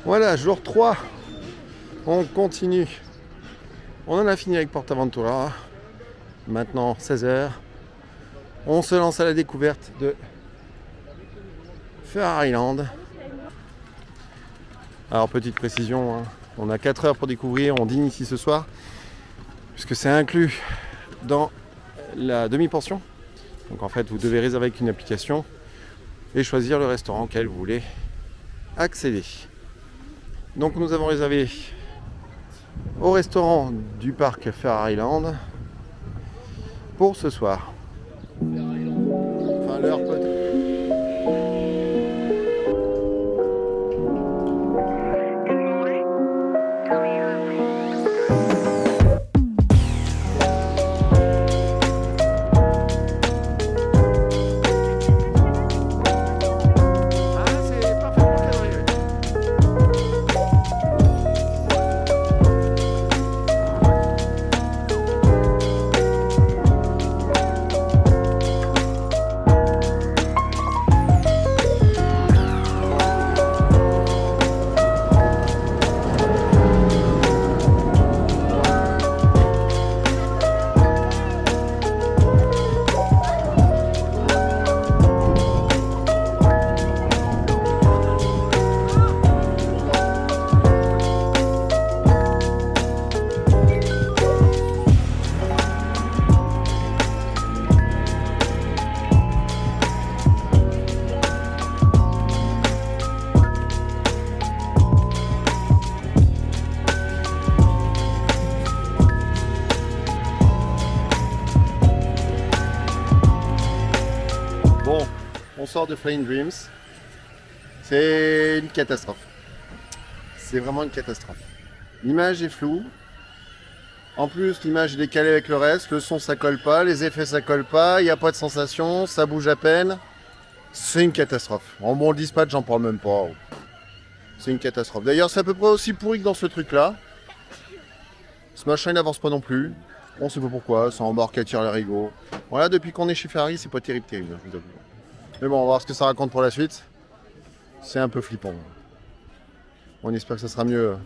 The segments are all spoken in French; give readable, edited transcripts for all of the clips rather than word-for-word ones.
Voilà, jour 3. On continue. On en a fini avec Portaventura. Maintenant 16 h. On se lance à la découverte de Ferraryland. Alors petite précision, hein, on a 4 heures pour découvrir, on dîne ici ce soir, puisque c'est inclus dans la demi-pension. Donc en fait vous devez réserver avec une application et choisir le restaurant auquel vous voulez accéder. Donc nous avons réservé au restaurant du parc Ferraryland pour ce soir. Enfin l'heure peut-être. Bon, on sort de Flying Dreams. C'est une catastrophe. C'est vraiment une catastrophe. L'image est floue. En plus, l'image est décalée avec le reste. Le son, ça colle pas. Les effets, ça colle pas. Il n'y a pas de sensation. Ça bouge à peine. C'est une catastrophe. En bon, le dispatch, j'en parle même pas. C'est une catastrophe. D'ailleurs, c'est à peu près aussi pourri que dans ce truc-là. Ce machin, il n'avance pas non plus. On sait pas pourquoi. Ça embarque à tirer les rigots. Voilà, depuis qu'on est chez Ferrari, c'est pas terrible, je vous avoue. Mais bon, on va voir ce que ça raconte pour la suite. C'est un peu flippant. On espère que ça sera mieux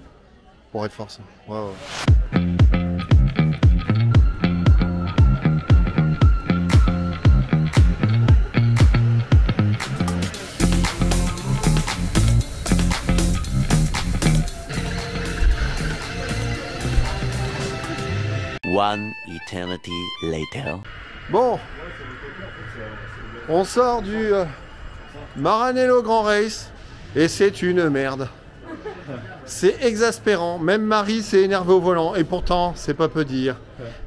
pour Red Force. Ouais, ouais. One eternity later. Bon, on sort du Maranello Grand Race et c'est une merde. C'est exaspérant. Même Marie s'est énervée au volant et pourtant, c'est pas peu dire.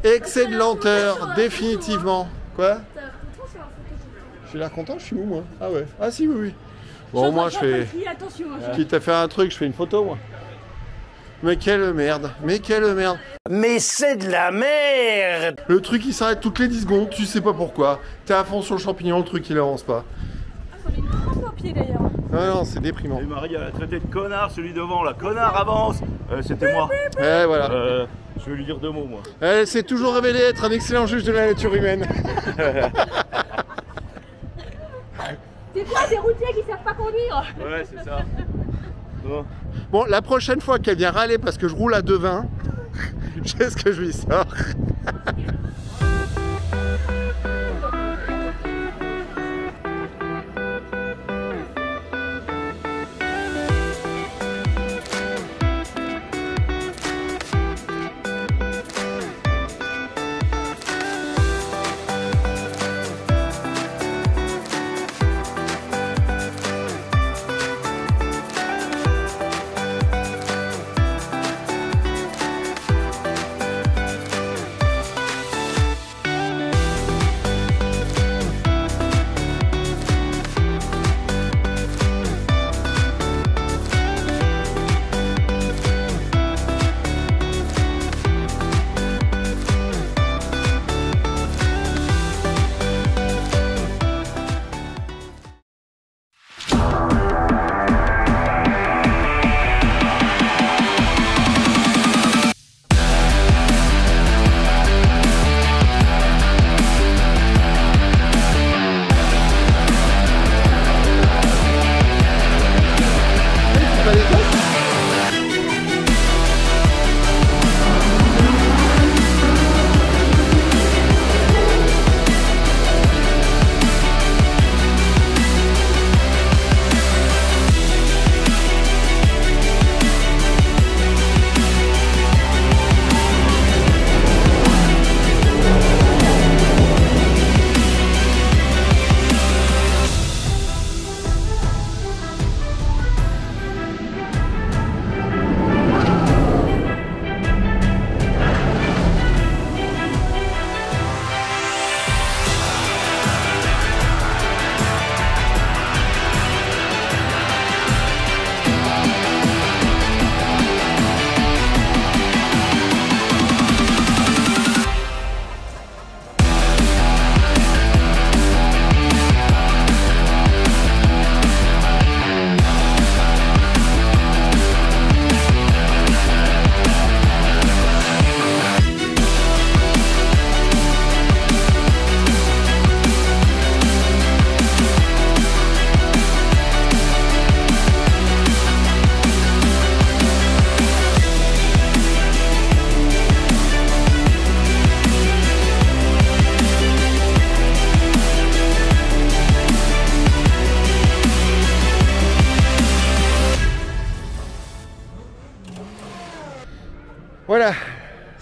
Excès de lenteur, définitivement. Quoi? J'ai l'air content, je suis où moi? Ah ouais. Ah si, oui, oui. Bon, moi je fais. Quitte à faire un truc, je fais une photo moi. Mais quelle merde, mais quelle merde. Mais c'est de la merde. Le truc il s'arrête toutes les 10 secondes, tu sais pas pourquoi. T'es à fond sur le champignon, le truc il avance pas. Ah, ça met une crampe au pied d'ailleurs. Ah non, c'est déprimant. Et Marie, elle a traité de connard celui devant là. Connard, avance. C'était moi. Eh voilà. Je vais lui dire 2 mots moi. Elle s'est toujours révélée être un excellent juge de la nature humaine. C'est quoi des routiers qui savent pas conduire? Ouais, c'est ça. Bon. Bon, la prochaine fois qu'elle vient râler parce que je roule à 2,20, je sais ce que je lui sors.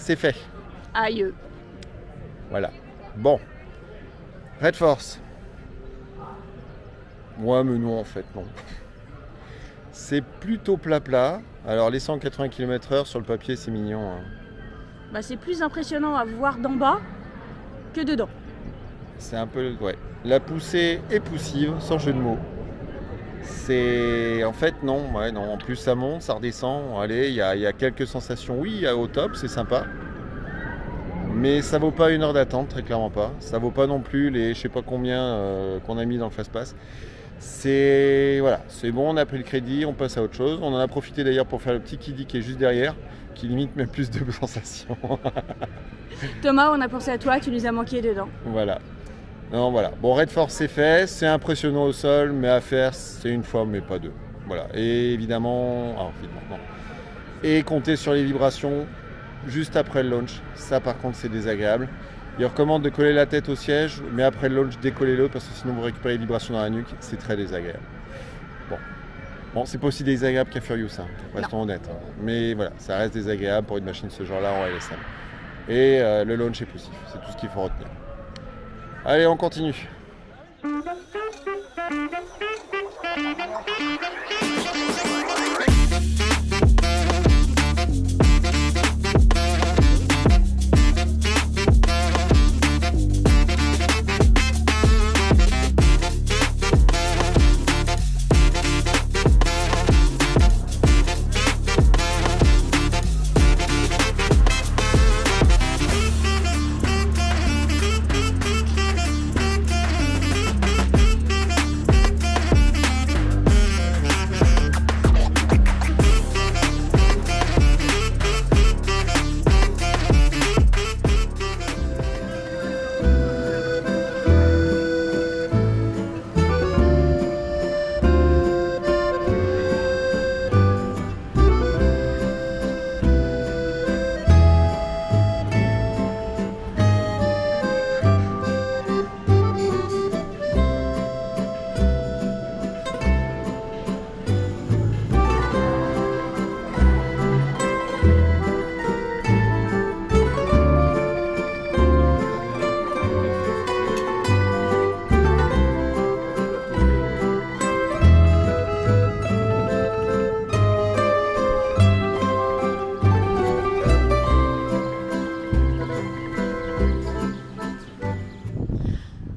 c'est fait. Aïe. Voilà. Bon. Red Force. Ouais, mais non, en fait, non. C'est plutôt plat. Alors, les 180 km/h sur le papier, c'est mignon. Hein. Bah, c'est plus impressionnant à voir d'en bas que dedans. C'est un peu... Ouais. La poussée est poussive, sans jeu de mots. C'est... En fait, non. Ouais, non. En plus, ça monte, ça redescend. Allez, il y a quelques sensations. Oui, au top, c'est sympa. Mais ça vaut pas 1 heure d'attente, très clairement pas. Ça vaut pas non plus les je sais pas combien qu'on a mis dans le fast-pass. C'est voilà, c'est bon, on a pris le crédit, on passe à autre chose. On en a profité d'ailleurs pour faire le petit kiddie qui est juste derrière, qui limite même plus de sensations. Thomas, on a pensé à toi, tu nous as manqué dedans. Voilà. Non, voilà. Bon, Red Force c'est fait, c'est impressionnant au sol, mais à faire c'est une fois, mais pas deux. Voilà. Et évidemment, non. Et compter sur les vibrations juste après le launch. Ça par contre c'est désagréable. Il recommande de coller la tête au siège, mais après le launch décollez-le parce que sinon vous récupérez les vibrations dans la nuque, c'est très désagréable. Bon, c'est pas aussi désagréable qu'un Furious, hein, restons honnêtes. Hein. Mais voilà, ça reste désagréable pour une machine de ce genre-là en LSM. Et le launch est poussif, c'est tout ce qu'il faut retenir. Allez, on continue.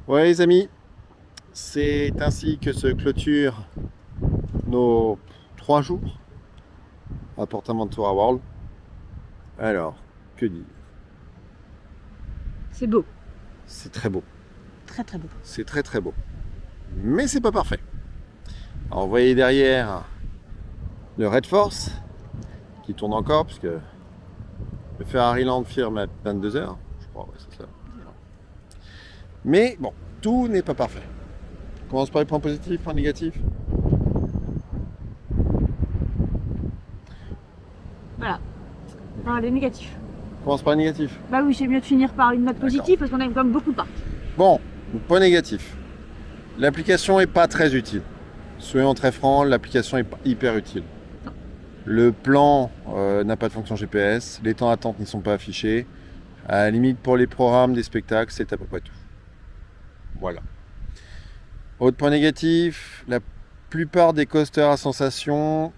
Ouais les amis, c'est ainsi que se clôture nos 3 jours à PortAventura World. Alors, que dire? C'est beau. C'est très beau. Très très beau. C'est très très beau. Mais c'est pas parfait. Alors vous voyez derrière le Red Force qui tourne encore puisque le Ferrari Land firme à 22 h, je crois, ouais, c'est ça. Mais bon, tout n'est pas parfait. On commence par les points positifs, points négatifs. Voilà. Alors, les négatifs. On commence par les négatifs. Bah oui, c'est mieux de finir par une note positive parce qu'on a quand même beaucoup de parts. Bon, point négatif. L'application n'est pas très utile. Soyons très francs, l'application est pas hyper utile. Le plan n'a pas de fonction GPS, les temps d'attente n'y sont pas affichés. À la limite, pour les programmes des spectacles, c'est à peu près tout. Voilà. Autre point négatif, la plupart des coasters à sensation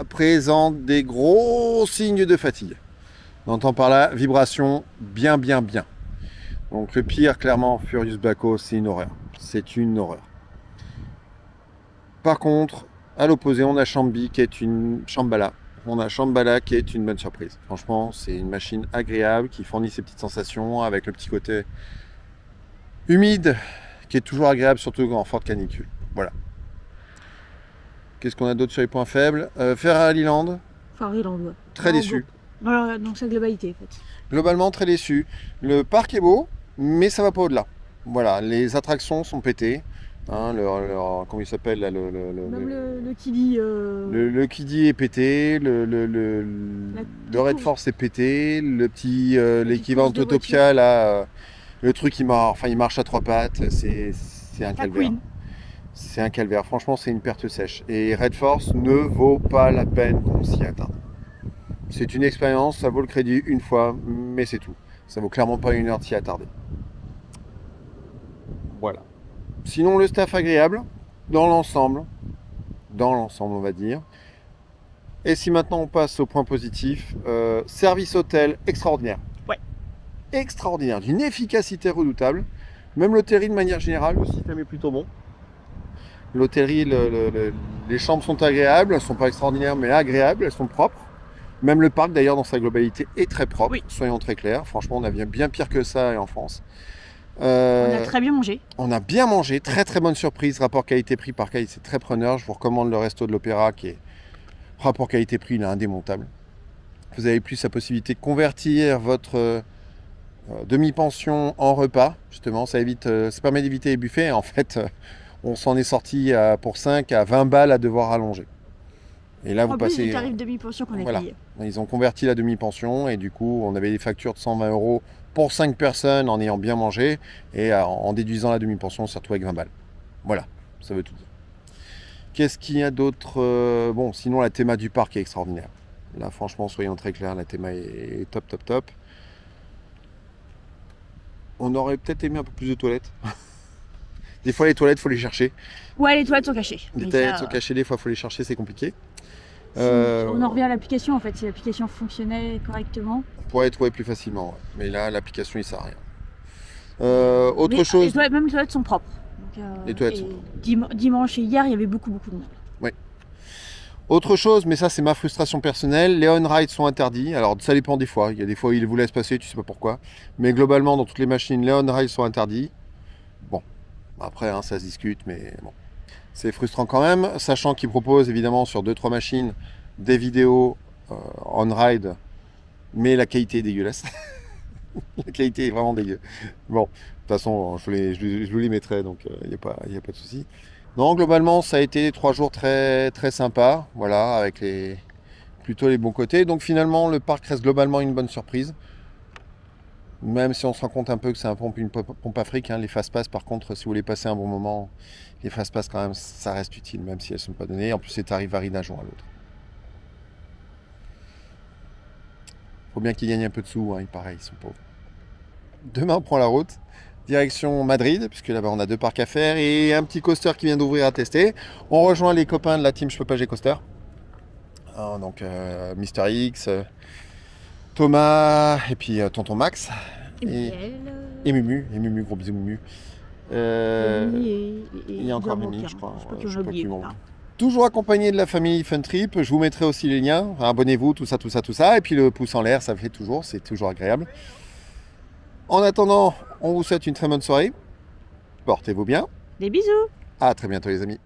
présentent des gros signes de fatigue. On entend par là vibration bien. Donc le pire, clairement, Furious Baco, c'est une horreur. C'est une horreur. Par contre, à l'opposé, on a Chambi qui est une Shambhala. On a Shambhala qui est une bonne surprise. Franchement, c'est une machine agréable qui fournit ses petites sensations avec le petit côté humide qui est toujours agréable, surtout en forte canicule. Voilà. Qu'est-ce qu'on a d'autre sur les points faibles? Ferrari Land. Ferrari Land, ouais. Très déçu. Voilà, donc sa globalité en fait. Globalement, très déçu. Le parc est beau, mais ça va pas au-delà. Voilà, les attractions sont pétées. Hein, comment il s'appelle là, Même le kiddie. Le kiddie est pété, le Red Force est pété, le petit l'équivalent d'Autopia là, le truc il marche à 3 pattes, c'est un calvaire. C'est un calvaire, franchement c'est une perte sèche. Et Red Force ne vaut pas la peine qu'on s'y attarde. C'est une expérience, ça vaut le crédit une fois, mais c'est tout. Ça vaut clairement pas 1 heure de s'y attarder. Voilà. Sinon, le staff agréable, dans l'ensemble, on va dire. Et si maintenant on passe au point positif, service hôtel extraordinaire. Ouais. Extraordinaire, d'une efficacité redoutable. Même l'hôtellerie de manière générale, le système est plutôt bon. L'hôtellerie, les chambres sont agréables, elles ne sont pas extraordinaires mais agréables, elles sont propres. Même le parc d'ailleurs dans sa globalité est très propre, Oui. Soyons très clairs. Franchement, on a bien pire que ça en France. On a très bien mangé. On a bien mangé, très très bonne surprise. Rapport qualité-prix par qualité, c'est très preneur. Je vous recommande le resto de l'Opéra qui est rapport qualité-prix, il est indémontable. Vous avez plus la possibilité de convertir votre demi-pension en repas, justement. Ça permet d'éviter les buffets. En fait, on s'en est sorti pour 5 à 20 balles à devoir rallonger. Et là, vous En plus passez. du tarif demi-pension qu'on a Voilà. payé. Ils ont converti la demi-pension et du coup, on avait des factures de 120 € pour 5 personnes en ayant bien mangé. Et en déduisant la demi-pension, on s'est retrouvé avec 20 balles. Voilà, ça veut tout dire. Qu'est-ce qu'il y a d'autre? Bon, sinon, la théma du parc est extraordinaire. Là, franchement, soyons très clairs, la théma est top, top, top. On aurait peut-être aimé un peu plus de toilettes. Des fois, les toilettes, il faut les chercher. Ouais, les toilettes sont cachées. Les Mais toilettes ça, sont cachées, des fois, il faut les chercher, c'est compliqué. on en revient à l'application en fait. Si l'application fonctionnait correctement. On pourrait les trouver plus facilement. Ouais. Mais là, l'application, il sert à rien. Autre chose. Même les toilettes sont propres. Donc, Les toilettes et sont propres. Dimanche et hier, il y avait beaucoup de monde. Autre chose, mais ça c'est ma frustration personnelle, les on-ride sont interdits. Alors ça dépend des fois, il y a des fois où ils vous laissent passer, tu sais pas pourquoi. Mais globalement dans toutes les machines, les on-ride sont interdits. Bon, après hein, ça se discute, mais bon. C'est frustrant quand même, sachant qu'ils proposent évidemment sur 2-3 machines des vidéos on-ride, mais la qualité est dégueulasse. La qualité est vraiment dégueu. Bon, de toute façon, je vous les mettrai, donc il n'y a pas de souci. Non, globalement, ça a été 3 jours très, très sympas, voilà, avec plutôt les bons côtés. Donc finalement, le parc reste globalement une bonne surprise. Même si on se rend compte un peu que c'est une pompe à fric, hein, les fast-pass, par contre, si vous voulez passer un bon moment, les fast-pass quand même, ça reste utile, même si elles ne sont pas données. En plus, les tarifs varient d'un jour à l'autre. Faut bien qu'ils gagnent un peu de sous, hein, pareil, ils sont pauvres. Demain, on prend la route. Direction Madrid, puisque là-bas on a 2 parcs à faire et un petit coaster qui vient d'ouvrir à tester. On rejoint les copains de la team Je peux pas, j'ai coaster. Alors, donc Mister X, Thomas et puis tonton Max. Et Mumu, gros bisous Mumu. Il y a encore Mimi, je crois. Je sais pas qui manque. Toujours accompagné de la famille Fun Trip. Je vous mettrai aussi les liens. Abonnez-vous, tout ça. Et puis le pouce en l'air, ça fait toujours, c'est toujours agréable. En attendant, on vous souhaite une très bonne soirée. Portez-vous bien. Des bisous. À très bientôt les amis.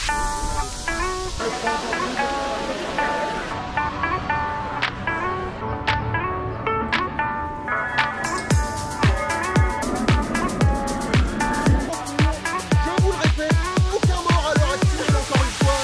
Je vous le répète, aucun mort à l'heure actuelle, encore une fois.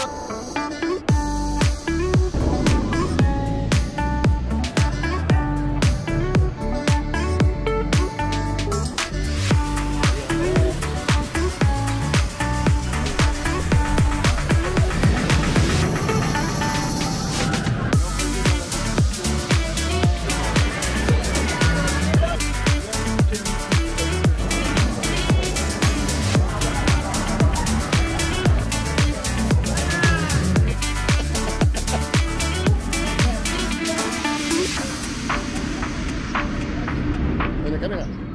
La caméra.